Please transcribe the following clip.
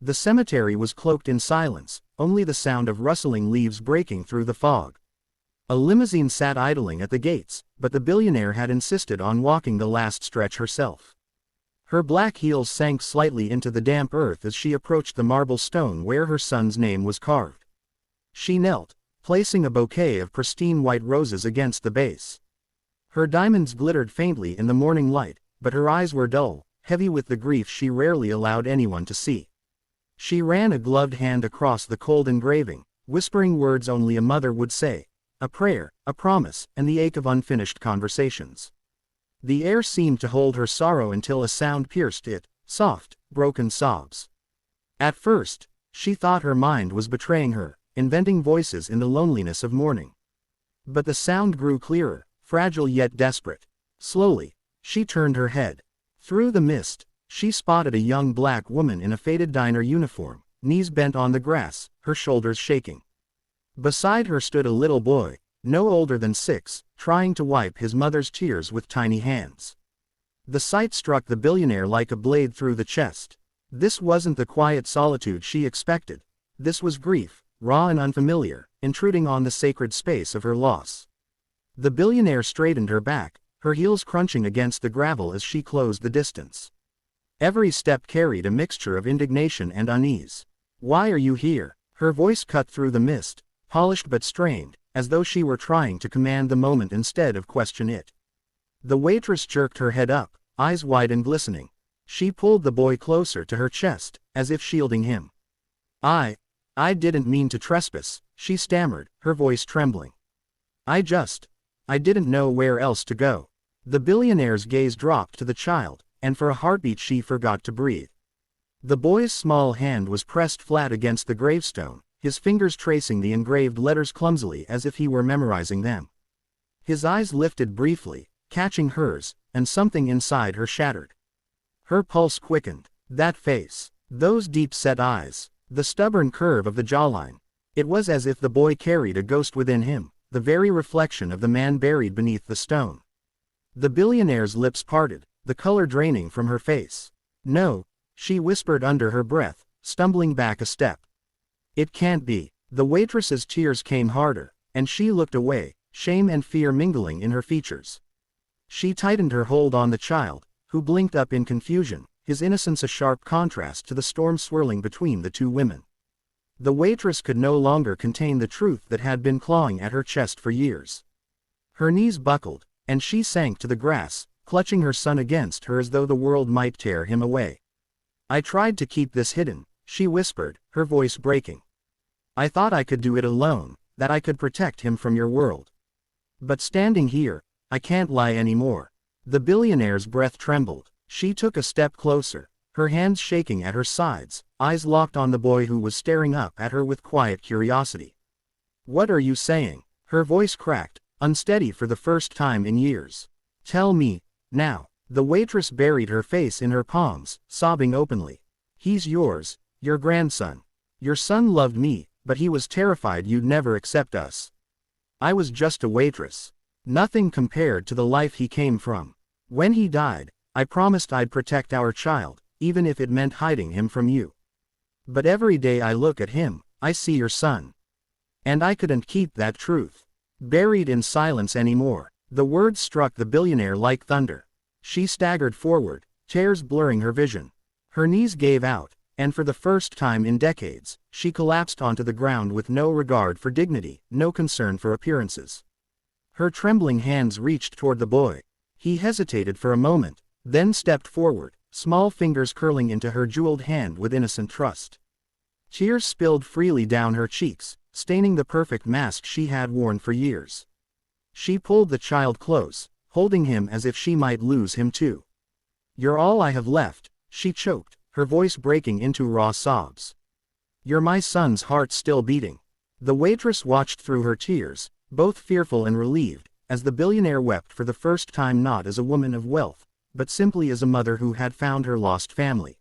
The cemetery was cloaked in silence, only the sound of rustling leaves breaking through the fog. A limousine sat idling at the gates, but the billionaire had insisted on walking the last stretch herself. Her black heels sank slightly into the damp earth as she approached the marble stone where her son's name was carved. She knelt, placing a bouquet of pristine white roses against the base. Her diamonds glittered faintly in the morning light, but her eyes were dull, heavy with the grief she rarely allowed anyone to see. She ran a gloved hand across the cold engraving, whispering words only a mother would say, a prayer, a promise, and the ache of unfinished conversations. The air seemed to hold her sorrow until a sound pierced it, soft, broken sobs. At first, she thought her mind was betraying her, inventing voices in the loneliness of mourning. But the sound grew clearer, fragile yet desperate. Slowly, she turned her head. Through the mist, she spotted a young black woman in a faded diner uniform, knees bent on the grass, her shoulders shaking. Beside her stood a little boy, no older than 6, trying to wipe his mother's tears with tiny hands. The sight struck the billionaire like a blade through the chest. This wasn't the quiet solitude she expected. This was grief, raw and unfamiliar, intruding on the sacred space of her loss. The billionaire straightened her back, her heels crunching against the gravel as she closed the distance. Every step carried a mixture of indignation and unease. "Why are you here?" Her voice cut through the mist, polished but strained, as though she were trying to command the moment instead of question it. The waitress jerked her head up, eyes wide and glistening. She pulled the boy closer to her chest, as if shielding him. I didn't mean to trespass," she stammered, her voice trembling. I didn't know where else to go." The billionaire's gaze dropped to the child, and for a heartbeat she forgot to breathe. The boy's small hand was pressed flat against the gravestone, his fingers tracing the engraved letters clumsily as if he were memorizing them. His eyes lifted briefly, catching hers, and something inside her shattered. Her pulse quickened. That face, those deep-set eyes, the stubborn curve of the jawline. It was as if the boy carried a ghost within him, the very reflection of the man buried beneath the stone. The billionaire's lips parted, the color draining from her face. "No," she whispered under her breath, stumbling back a step. "It can't be." The waitress's tears came harder, and she looked away, shame and fear mingling in her features. She tightened her hold on the child, who blinked up in confusion, his innocence a sharp contrast to the storm swirling between the two women. The waitress could no longer contain the truth that had been clawing at her chest for years. Her knees buckled, and she sank to the grass, clutching her son against her as though the world might tear him away. "I tried to keep this hidden," she whispered, her voice breaking. "I thought I could do it alone, that I could protect him from your world. But standing here, I can't lie anymore." The billionaire's breath trembled. She took a step closer, her hands shaking at her sides, eyes locked on the boy who was staring up at her with quiet curiosity. "What are you saying?" Her voice cracked, unsteady for the first time in years. "Tell me, now." The waitress buried her face in her palms, sobbing openly. "He's yours, your grandson. Your son loved me, but he was terrified you'd never accept us. I was just a waitress. Nothing compared to the life he came from. When he died, I promised I'd protect our child, even if it meant hiding him from you. But every day I look at him, I see your son. And I couldn't keep that truth buried in silence anymore." The words struck the billionaire like thunder. She staggered forward, tears blurring her vision. Her knees gave out, and for the first time in decades, she collapsed onto the ground with no regard for dignity, no concern for appearances. Her trembling hands reached toward the boy. He hesitated for a moment, then stepped forward, small fingers curling into her jeweled hand with innocent trust. Tears spilled freely down her cheeks, staining the perfect mask she had worn for years. She pulled the child close, holding him as if she might lose him too. "You're all I have left," she choked, her voice breaking into raw sobs. "You're my son's heart still beating." The waitress watched through her tears, both fearful and relieved, as the billionaire wept for the first time not as a woman of wealth, but simply as a mother who had found her lost family.